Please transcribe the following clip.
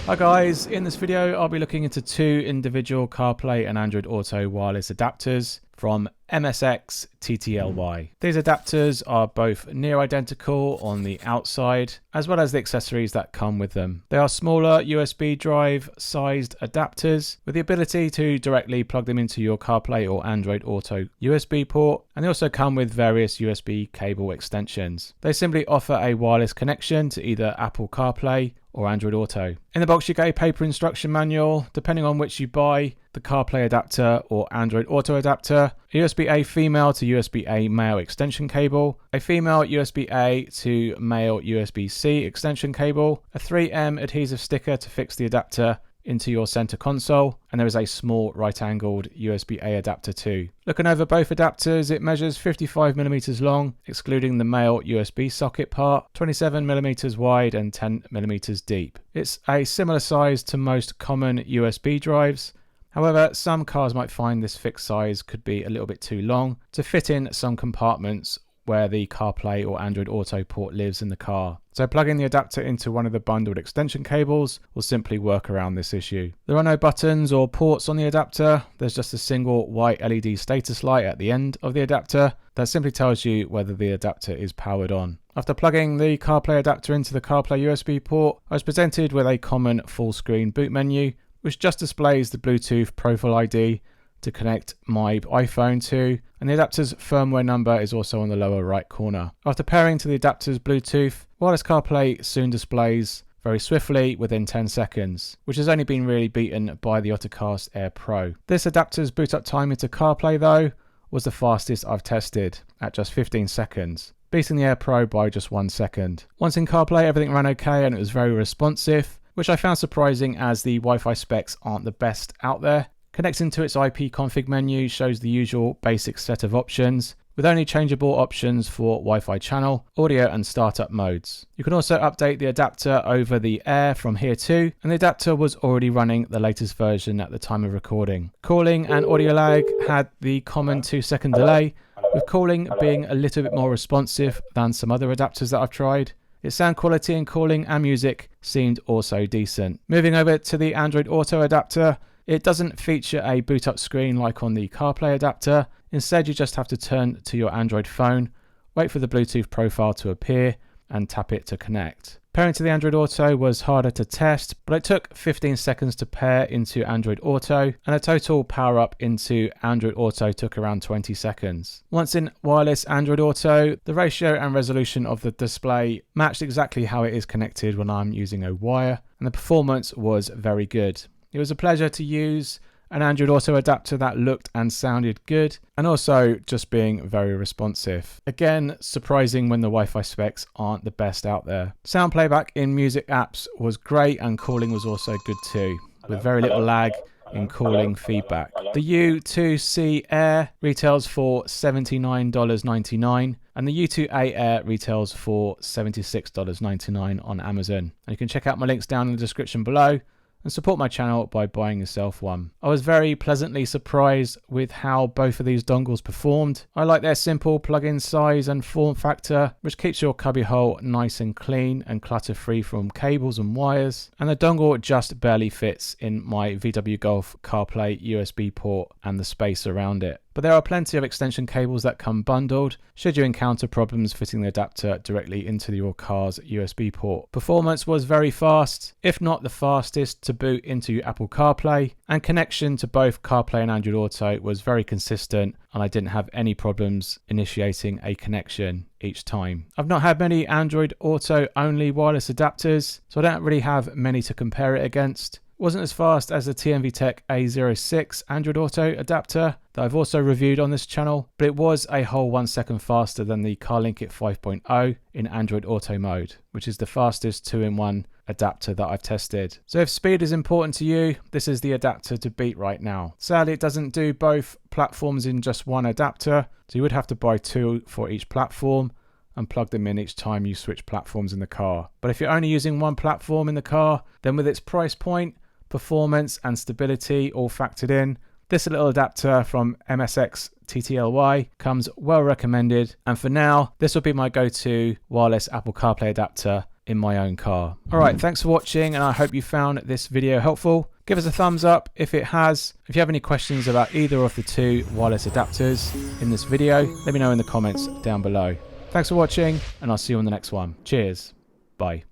Hi guys, in this video I'll be looking into two individual CarPlay and Android Auto wireless adapters from MSXTTLY. These adapters are both near identical on the outside as well as the accessories that come with them. They are smaller USB drive sized adapters with the ability to directly plug them into your CarPlay or Android Auto USB port, and they also come with various USB cable extensions. They simply offer a wireless connection to either Apple CarPlay or Android Auto. In the box you get a paper instruction manual, depending on which you buy, the CarPlay adapter or Android Auto adapter, a USB-A female to USB-A male extension cable, a female USB-A to male USB-C extension cable, a 3M adhesive sticker to fix the adapter into your center console, and there is a small right-angled USB-A adapter too. Looking over both adapters, it measures 55mm long, excluding the male USB socket part, 27mm wide and 10mm deep. It's a similar size to most common USB drives. However, some cars might find this fixed size could be a little bit too long to fit in some compartments where the CarPlay or Android Auto port lives in the car. So plugging the adapter into one of the bundled extension cables will simply work around this issue. There are no buttons or ports on the adapter. There's just a single white LED status light at the end of the adapter that simply tells you whether the adapter is powered on. After plugging the CarPlay adapter into the CarPlay USB port, I was presented with a common full screen boot menu, which just displays the Bluetooth profile ID to connect my iPhone to, and the adapter's firmware number is also on the lower right corner. After pairing to the adapter's Bluetooth, wireless CarPlay soon displays very swiftly within 10 seconds, which has only been really beaten by the Autocast Air Pro. This adapter's boot up time into CarPlay though was the fastest I've tested at just 15 seconds, beating the Air Pro by just 1 second. Once in CarPlay, everything ran okay and it was very responsive, which I found surprising as the Wi-Fi specs aren't the best out there. Connecting to its IP config menu shows the usual basic set of options, with only changeable options for Wi-Fi channel, audio and startup modes. You can also update the adapter over the air from here too, and the adapter was already running the latest version at the time of recording. Calling and audio lag had the common 2-second delay, with calling being a little bit more responsive than some other adapters that I've tried. Its sound quality in calling and music seemed also decent. Moving over to the Android Auto adapter, it doesn't feature a boot up screen like on the CarPlay adapter. Instead, you just have to turn to your Android phone, wait for the Bluetooth profile to appear, and tap it to connect. Pairing to the Android Auto was harder to test, but it took 15 seconds to pair into Android Auto, and a total power up into Android Auto took around 20 seconds. Once in wireless Android Auto, the ratio and resolution of the display matched exactly how it is connected when I'm using a wire, and the performance was very good. It was a pleasure to use an Android Auto adapter that looked and sounded good, and also just being very responsive. Again, surprising when the Wi-Fi specs aren't the best out there. Sound playback in music apps was great, and calling was also good too, with very little lag in calling feedback. The U2C Air retails for $79.99, and the U2A Air retails for $76.99 on Amazon. And you can check out my links down in the description below and support my channel by buying yourself one. I was very pleasantly surprised with how both of these dongles performed. I like their simple plug-in size and form factor, which keeps your cubbyhole nice and clean and clutter-free from cables and wires, and the dongle just barely fits in my VW Golf CarPlay USB port and the space around it. But there are plenty of extension cables that come bundled should you encounter problems fitting the adapter directly into your car's USB port. Performance was very fast, if not the fastest to boot into Apple CarPlay, and connection to both CarPlay and Android Auto was very consistent, and I didn't have any problems initiating a connection each time. I've not had many Android Auto only wireless adapters, so I don't really have many to compare it against. Wasn't as fast as the TNVTEC A06 Android Auto adapter that I've also reviewed on this channel, but it was a whole 1 second faster than the CarlinKit 5.0 in Android Auto mode, which is the fastest 2-in-1 adapter that I've tested. So if speed is important to you, this is the adapter to beat right now. Sadly, it doesn't do both platforms in just one adapter, so you would have to buy two for each platform and plug them in each time you switch platforms in the car. But if you're only using one platform in the car, then with its price point, performance and stability all factored in, this little adapter from MSXTTLY comes well recommended, and for now this will be my go-to wireless Apple CarPlay adapter in my own car. Alright, thanks for watching, and I hope you found this video helpful. Give us a thumbs up if it has. If you have any questions about either of the two wireless adapters in this video, let me know in the comments down below. Thanks for watching, and I'll see you on the next one. Cheers. Bye.